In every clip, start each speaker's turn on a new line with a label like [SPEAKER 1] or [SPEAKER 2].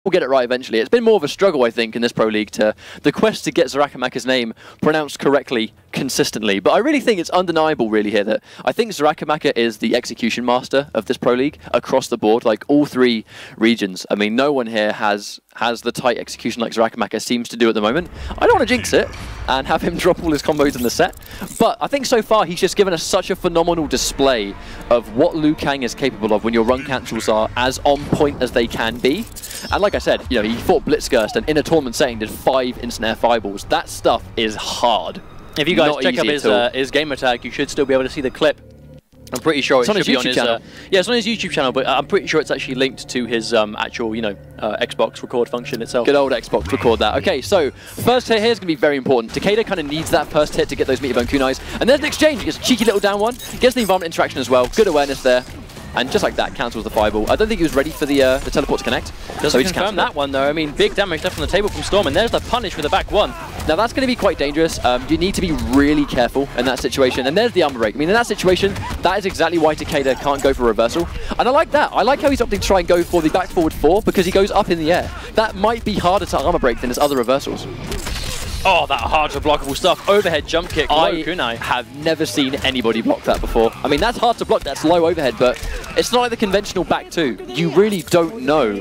[SPEAKER 1] We'll get it right eventually. It's been more of a struggle, I think, in this Pro League to the quest to get Xarakamaka's name pronounced correctly consistently. But I really think it's undeniable, really, here that I think Xarakamaka is the execution master of this Pro League across the board, like all three regions. I mean, no one here has the tight execution like Xarakamaka seems to do at the moment. I don't want to jinx it and have him drop all his combos in the set, but I think so far he's just given us such a phenomenal display of what Liu Kang is capable of when your run cancels are as on point as they can be. And like I said, you know, he fought Blitzgurst and in a tournament setting did 5 instant air fireballs. That stuff is hard.
[SPEAKER 2] If you guys check up his game attack, you should still be able to see the clip. I'm pretty sure it should be on his channel. Yeah, it's on his YouTube channel, but I'm pretty sure it's actually linked to his actual, you know, Xbox record function itself. Good
[SPEAKER 1] old Xbox record that. Okay, so first hit here is going to be very important. Takeda kind of needs that first hit to get those meaty bone kunais. And there's an exchange. He gets a cheeky little down one. Gets the environment interaction as well. Good awareness there. And just like that, cancels the fireball. I don't think he was ready for the teleport to connect.
[SPEAKER 2] Doesn't confirm that one, though. I mean, big damage left on the table from Storm, and there's the punish with the back one.
[SPEAKER 1] Now, that's going to be quite dangerous. You need to be really careful in that situation. And there's the armor break. I mean, in that situation, that is exactly why Takeda can't go for reversal. And I like that. I like how he's opting to try and go for the back forward 4 because he goes up in the air. That might be harder to armor break than his other reversals.
[SPEAKER 2] Oh, that hard to blockable stuff. Overhead jump kick, low kunai.
[SPEAKER 1] I have never seen anybody block that before. I mean, that's hard to block, that's low overhead, but it's not like the conventional back 2. You really don't know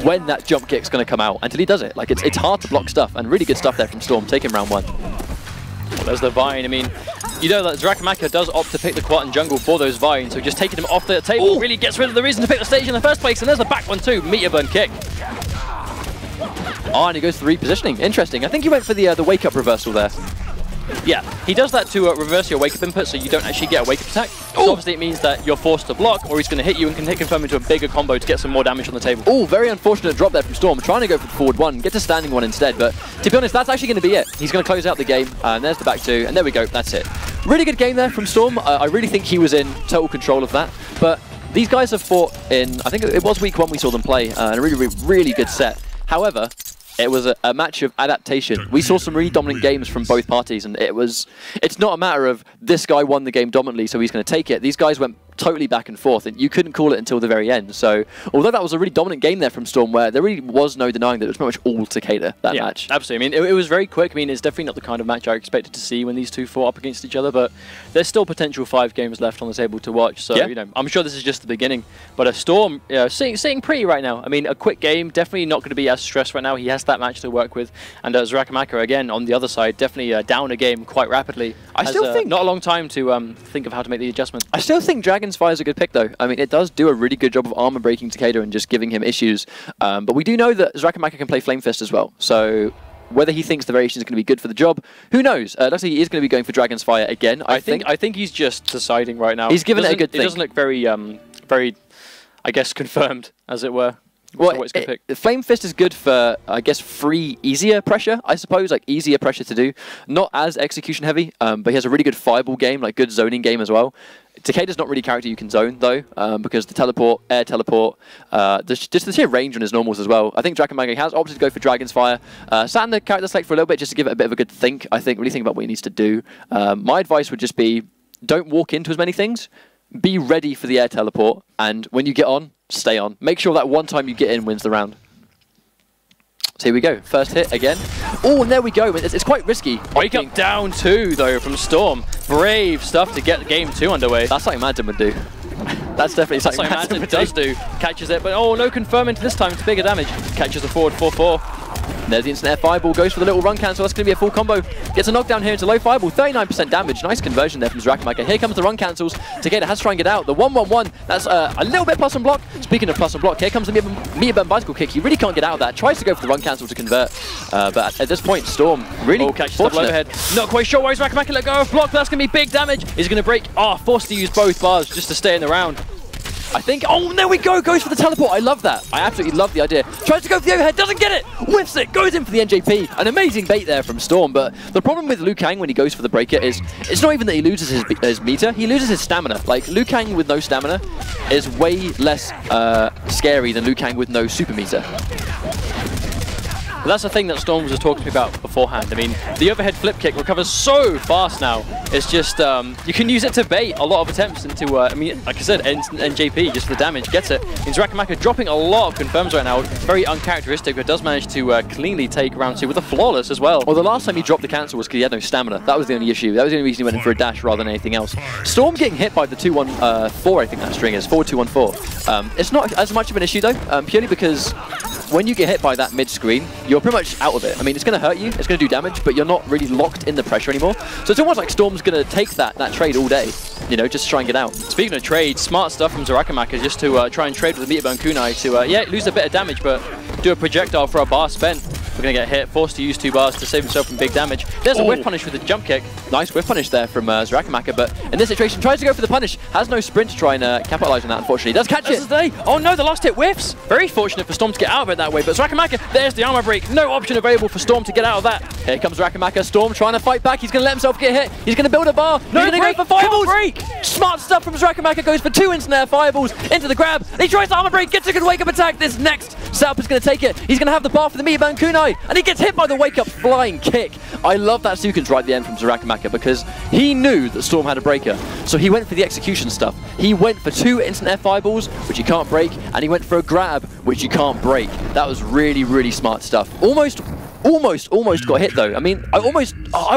[SPEAKER 1] when that jump kick's going to come out until he does it. Like, it's hard to block stuff, and really good stuff there from Storm, taking round 1.
[SPEAKER 2] Well, there's the Vine. I mean, you know that Xarakamaka does opt to pick the Quat and jungle for those Vines, so just taking him off the table really gets rid of the reason to pick the stage in the first place, and there's the back one too, meteor burn kick.
[SPEAKER 1] Oh, and he goes for the repositioning. Interesting. I think he went for the wake-up reversal there.
[SPEAKER 2] Yeah, he does that to reverse your wake-up input so you don't actually get a wake-up attack. So obviously it means that you're forced to block, or he's going to hit you and can hit confirm into a bigger combo to get some more damage on the table.
[SPEAKER 1] Oh, very unfortunate drop there from Storm. Trying to go for the forward 1, get to standing 1 instead, but to be honest, that's actually going to be it. He's going to close out the game, and there's the back 2, and there we go, that's it. Really good game there from Storm. I really think he was in total control of that, but these guys have fought in, I think it was week 1 we saw them play, and a really good set. However, it was a match of adaptation. We saw some really dominant games from both parties, and it's not a matter of this guy won the game dominantly, so he's going to take it. These guys went totally back and forth, and you couldn't call it until the very end. So, although that was a really dominant game there from Storm, where there really was no denying that it was pretty much all Takeda, that match.
[SPEAKER 2] Absolutely. I mean, it was very quick. I mean, it's definitely not the kind of match I expected to see when these two fought up against each other, but there's still potential 5 games left on the table to watch. So, you know, I'm sure this is just the beginning. But a Storm, sitting pretty right now. I mean, a quick game, definitely not going to be as stressed right now. He has that match to work with. And Xarakamaka, again, on the other side, definitely down a game quite rapidly. I still think not a long time to think of how to make the adjustment.
[SPEAKER 1] I still think Dragon's Fire is a good pick, though. I mean, it does do a really good job of armor breaking Takeda and just giving him issues. But we do know that Xarakamaka can play Flame Fist as well. So whether he thinks the variation is going to be good for the job, who knows? Looks like he is going to be going for Dragon's Fire again. I
[SPEAKER 2] think he's just deciding right now.
[SPEAKER 1] He's given it a good think.
[SPEAKER 2] It doesn't look very, I guess, confirmed, as it were.
[SPEAKER 1] Well, Flame Fist is good for, I guess, free, easier pressure, I suppose, like easier pressure to do. Not as execution heavy, but he has a really good fireball game, like good zoning game as well. Takeda's not really a character you can zone, though, because the teleport, air teleport, just the sheer range on his normals as well. I think Xarakamaka has opted to go for Dragon's Fire. Sat in the character select for a little bit just to give it a bit of a good think, I think, really think about what he needs to do. My advice would just be, don't walk into as many things. Be ready for the air teleport, and when you get on, stay on. Make sure that one time you get in wins the round. So here we go. First hit again. Oh, and there we go. It's quite risky.
[SPEAKER 2] Wake up down 2, though, from Storm. Brave stuff to get game 2 underway.
[SPEAKER 1] That's something Madden would do. That's definitely something
[SPEAKER 2] Madden does do. Catches it, but oh, no confirming this time. It's bigger damage. Catches the forward 4-4.
[SPEAKER 1] There's the instant air fireball, goes for the little run cancel. That's going to be a full combo. Gets a knockdown here into low fireball, 39% damage. Nice conversion there from Xarakamaka. Here comes the run cancels. Takeda has to try and get out. The 1-1-1, that's a little bit plus on block. Speaking of plus on block, here comes the meteor burn bicycle kick. He really can't get out of that. Tries to go for the run cancel to convert. But at this point, Storm really
[SPEAKER 2] catches the overhead. Not quite sure why Xarakamaka let go of block, but that's going to be big damage. He's going to break. Forced to use both bars just to stay in the round. I think, oh, there we go, goes for the teleport. I love that. I absolutely love the idea. Tries to go for the overhead, doesn't get it, whiffs it, goes in for the NJP. An amazing bait there from Storm, but the problem with Liu Kang when he goes for the breaker is, it's not even that he loses his meter, he loses his stamina. Like, Liu Kang with no stamina is way less scary than Liu Kang with no super meter. But that's the thing that Storm was talking to me about beforehand. I mean, the overhead flip kick recovers so fast now. It's just, you can use it to bait a lot of attempts into, I mean, like I said, NJP, just the damage, gets it. And Xarakamaka dropping a lot of confirms right now. Very uncharacteristic, but does manage to cleanly take round 2 with a flawless as well.
[SPEAKER 1] Well, the last time he dropped the cancel was because he had no stamina. That was the only issue. That was the only reason he went in for a dash rather than anything else. Storm getting hit by the 2-1-4, I think that string is, 4-2-1-4. It's not as much of an issue though, purely because when you get hit by that mid-screen, you're pretty much out of it. I mean, it's going to hurt you, it's going to do damage, but you're not really locked in the pressure anymore. So it's almost like Storm's going to take that trade all day, you know, just try and get out.
[SPEAKER 2] Speaking of trade, smart stuff from Xarakamaka just to try and trade with the Meterbone Kunai to, yeah, lose a bit of damage, but do a projectile for a bar spent. We're going to get hit, forced to use 2 bars to save himself from big damage. There's a whiff punish with the jump kick.
[SPEAKER 1] Nice whiff punish there from Xarakamaka, but in this situation, tries to go for the punish. Has no sprint to try and capitalize on that, unfortunately. Does catch it.
[SPEAKER 2] Oh no, the last hit whiffs. Very fortunate for Storm to get out of it that way, but Xarakamaka, there's the armor break. No option available for Storm to get out of that.
[SPEAKER 1] Here comes Xarakamaka. Storm trying to fight back. He's going to let himself get hit. He's going to build a bar.
[SPEAKER 2] No,
[SPEAKER 1] he's going to go for fireballs. Smart stuff from Xarakamaka. Goes for 2 instant air fireballs into the grab. He tries the armor break, gets a good wake-up attack. This next setup is going to take it. He's going to have the bar for the Meterbone Kunai, and he gets hit by the wake-up flying kick. I love that sequence right at the end from Xarakamaka because he knew that Storm had a breaker. So he went for the execution stuff. He went for 2 instant air fireballs, which you can't break, and he went for a grab, which you can't break. That was really, really smart stuff. Almost got hit though. I mean, I was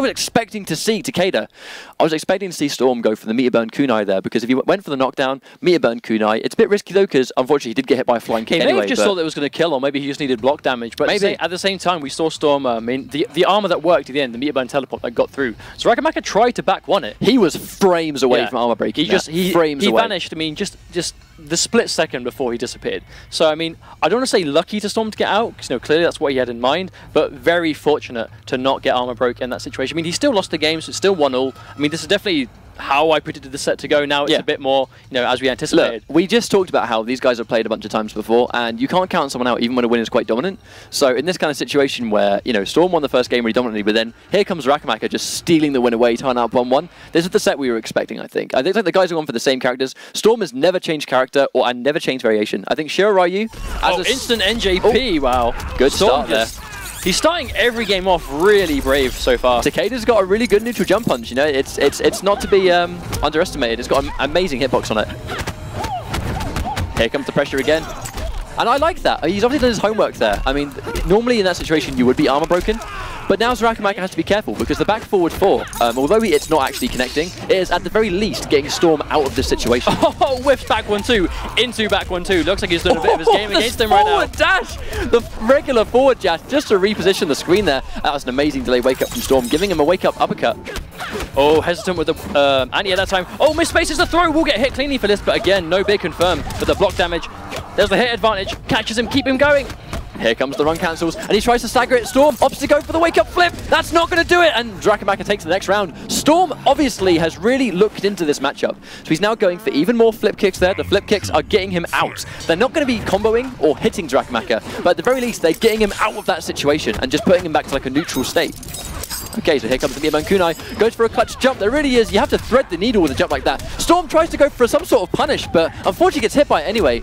[SPEAKER 1] expecting to see Takeda. I was expecting to see Storm go for the Meterbone Kunai there, because if he went for the knockdown, Meterbone Kunai, it's a bit risky though, because unfortunately he did get hit by a flying kick anyway.
[SPEAKER 2] He may have just thought that it was going to kill, or maybe he just needed block damage. But maybe at the same time, we saw Storm, I mean, the armor that worked at the end, the Meterbone teleport that got through. So Xarakamaka tried to back one it.
[SPEAKER 1] He was frames away from armor breaking.
[SPEAKER 2] He vanished. I mean, just the split second before he disappeared. So I mean, I don't want to say lucky to Storm to get out, because clearly that's what he had in mind, but very fortunate to not get armor broke in that situation. I mean, he still lost the game, so it's still 1-1. I mean, this is definitely how I predicted the set to go. Now it's a bit more, as we anticipated.
[SPEAKER 1] Look, we just talked about how these guys have played a bunch of times before, and you can't count someone out even when a win is quite dominant. So in this kind of situation where, Storm won the first game really dominantly, but then here comes Xarakamaka just stealing the win away, tying up 1-1. This is the set we were expecting, I think. I think the guys are on for the same characters. Storm has never changed character, and never changed variation. I think Shiro Ryu...
[SPEAKER 2] instant NJP, wow.
[SPEAKER 1] Good start there.
[SPEAKER 2] He's starting every game off really brave so far.
[SPEAKER 1] Takeda's got a really good neutral jump punch, it's not to be underestimated. It's got an amazing hitbox on it. Here comes the pressure again. And I like that. He's obviously done his homework there. I mean, normally in that situation you would be armor broken, but now Xarakamaka has to be careful because the back forward 4, although it's not actually connecting, it is at the very least getting Storm out of this situation.
[SPEAKER 2] Oh, whiffs back 1-2 into back 1-2. Looks like he's doing a bit of his game against him right now.
[SPEAKER 1] Forward dash! The regular forward dash just to reposition the screen there. That was an amazing delay wake up from Storm, giving him a wake up uppercut.
[SPEAKER 2] Oh, hesitant with the anti at that time. Oh, misspaces the throw. Will get hit cleanly for this, but again, no big confirm for the block damage. There's the hit advantage. Catches him, keep him going.
[SPEAKER 1] Here comes the run cancels, and he tries to stagger it. Storm opts to go for the wake-up flip. That's not going to do it, and Xarakamaka takes the next round. Storm obviously has really looked into this matchup, so he's now going for even more flip kicks there. The flip kicks are getting him out. They're not going to be comboing or hitting Xarakamaka, but at the very least, they're getting him out of that situation and just putting him back to like a neutral state. Okay, so here comes the Meterbone Kunai, goes for a clutch jump. There really is, you have to thread the needle with a jump like that. Storm tries to go for some sort of punish, but unfortunately gets hit by it anyway.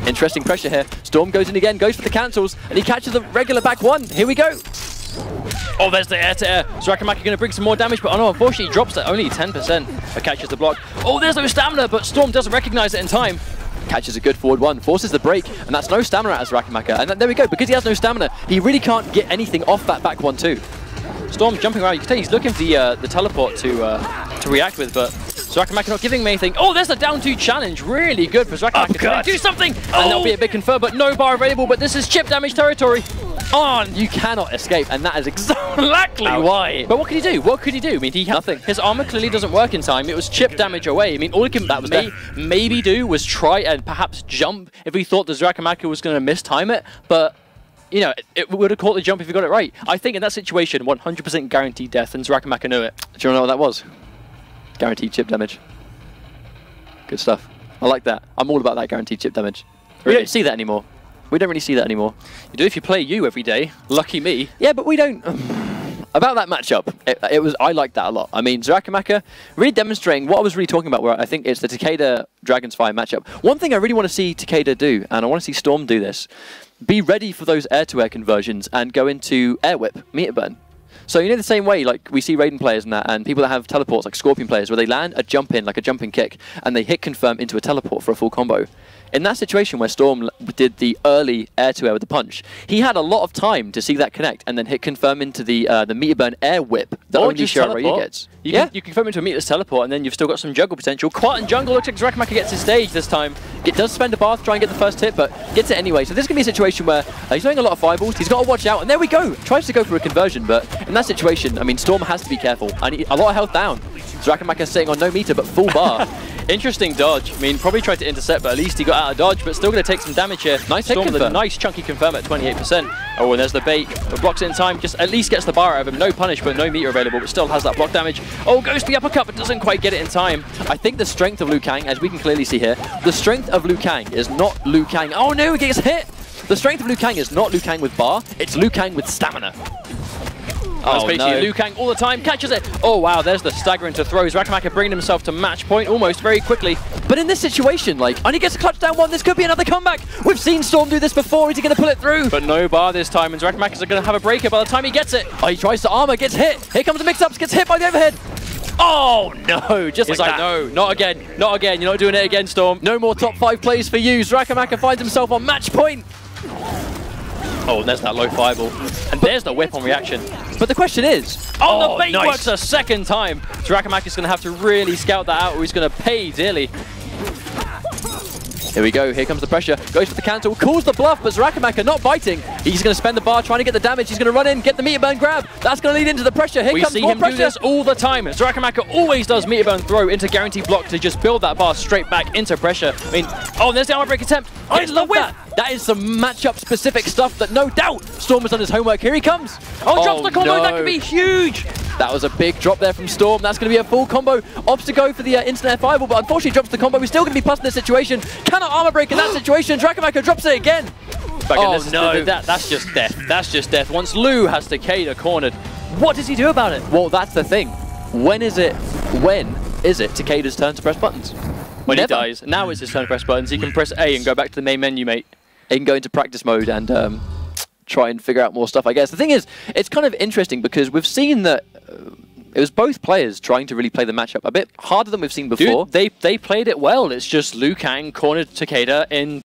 [SPEAKER 1] Interesting pressure here. Storm goes in again, goes for the cancels, and he catches the regular back 1. Here we go.
[SPEAKER 2] Oh, there's the air-to-air. Xarakamaka going to bring some more damage, but unfortunately he drops at only 10%. But catches the block. Oh, there's no stamina, but Storm doesn't recognize it in time.
[SPEAKER 1] Catches a good forward 1, forces the break, and that's no stamina as Xarakamaka. And there we go, because he has no stamina, he really can't get anything off that back 1-2.
[SPEAKER 2] Storm jumping around. You can tell he's looking for the teleport to react with, but Xarakamaka not giving him anything. Oh, there's a down 2 challenge. Really good for Xarakamaka to do something. And that'll be a big confirm, but no bar available. But this is chip damage territory.
[SPEAKER 1] Oh, you cannot escape, and that is exactly why.
[SPEAKER 2] But what could he do? What could he do? I mean,
[SPEAKER 1] nothing.
[SPEAKER 2] His armor clearly doesn't work in time. It was chip damage away. I mean, all he can maybe do was try and perhaps jump if he thought the Xarakamaka was going to mistime it, but it would have caught the jump if he got it right. I think in that situation, 100% guaranteed death, and Xarakamaka knew it.
[SPEAKER 1] Do you know what that was? Guaranteed chip damage. Good stuff. I like that. I'm all about that guaranteed chip damage. Really? We don't see that anymore. We don't really see that anymore.
[SPEAKER 2] You do if you play you every day. Lucky me.
[SPEAKER 1] Yeah, but we don't... about that matchup, I liked that a lot. I mean, Xarakamaka really demonstrating what I was really talking about, where I think it's the Takeda Dragon's Fire matchup. One thing I really want to see Takeda do, and I want to see Storm do this, be ready for those air-to-air conversions and go into air whip, meter burn. So you know the same way, like we see Raiden players and that, and people that have teleports, like Scorpion players, where they land a jump in, like a jumping kick, and they hit confirm into a teleport for a full combo. In that situation where Storm did the early air-to-air with the punch, he had a lot of time to see that connect and then hit confirm into the meter burn air whip that only Shiraiya gets.
[SPEAKER 2] You can confirm into a meterless teleport, and then you've still got some juggle potential. Quart and jungle, looks like Xarakamaka gets his stage this time.
[SPEAKER 1] It does spend a bar to try and get the first hit, but gets it anyway. So this is going to be a situation where he's throwing a lot of fireballs, he's got to watch out, and there we go! Tries to go for a conversion, but in that situation, I mean, Storm has to be careful. And a lot of health down. Xarakamaka sitting on no meter, but full bar.
[SPEAKER 2] Interesting dodge. I mean, probably tried to intercept, but at least he got out of dodge, but still going to take some damage here.
[SPEAKER 1] Nice
[SPEAKER 2] Storm with a nice chunky confirm at 28%. Oh, and there's the bait. But blocks it in time, just at least gets the bar out of him. No punish, but no meter available, but still has that block damage. Oh, goes to the uppercut, but doesn't quite get it in time.
[SPEAKER 1] I think the strength of Liu Kang, as we can clearly see here, the strength of Liu Kang is not Liu Kang. Oh no, he gets hit! The strength of Liu Kang is not Liu Kang with bar, it's Liu Kang with stamina.
[SPEAKER 2] Oh, basically Liu Kang all the time, catches it. Oh wow, there's the stagger into throws. Xarakamaka bringing himself to match point almost very quickly.
[SPEAKER 1] But in this situation, like, and he gets a clutch down one, this could be another comeback. We've seen Storm do this before, is he going to pull it through?
[SPEAKER 2] But no bar this time, and Xarakamaka's going to have a breaker by the time he gets it.
[SPEAKER 1] Oh, he tries to armor, gets hit. Here comes the mix-ups, gets hit by the overhead. Oh no, just
[SPEAKER 2] He's
[SPEAKER 1] like
[SPEAKER 2] that.
[SPEAKER 1] No,
[SPEAKER 2] not again, not again. You're not doing it again, Storm.
[SPEAKER 1] No more top 5 plays for you. Xarakamaka finds himself on match point.
[SPEAKER 2] Oh, and there's that low fireball. And there's the whip on reaction.
[SPEAKER 1] But the question is...
[SPEAKER 2] Oh, the bait works a second time. Xarakamaka's going to have to really scout that out, or he's going to pay dearly.
[SPEAKER 1] Here we go, here comes the pressure. Goes for the cancel, calls the bluff, but Xarakamaka not biting. He's going to spend the bar trying to get the damage. He's going to run in, get the meter burn grab. That's going to lead into the pressure. Here comes more pressure.
[SPEAKER 2] We see him do this all the time. Xarakamaka always does meter burn throw into guaranteed block to just build that bar straight back into pressure. I mean, oh, and there's the armor break attempt.
[SPEAKER 1] I love that. That is some matchup specific stuff that no doubt Storm has done his homework. Here he comes.
[SPEAKER 2] Oh, drops the combo.
[SPEAKER 1] No.
[SPEAKER 2] That could be huge.
[SPEAKER 1] That was a big drop there from Storm. That's going to be a full combo. Opts to go for the instant air fireball, but unfortunately drops the combo. We're still going to be plus in this situation. Cannot armor break in that situation. Xarakamaka drops it again.
[SPEAKER 2] Oh no, that's just death. That's just death. Once Liu has Takeda cornered, what does he do about it?
[SPEAKER 1] Well, that's the thing. When is it Takeda's turn to press buttons?
[SPEAKER 2] When he dies. Now it's his turn to press buttons. He can press A and go back to the main menu, mate.
[SPEAKER 1] He can go into practice mode and try and figure out more stuff, I guess. The thing is, it's kind of interesting because we've seen that it was both players trying to really play the matchup a bit harder than we've seen before.
[SPEAKER 2] Dude, they played it well. It's just Liu Kang cornered Takeda in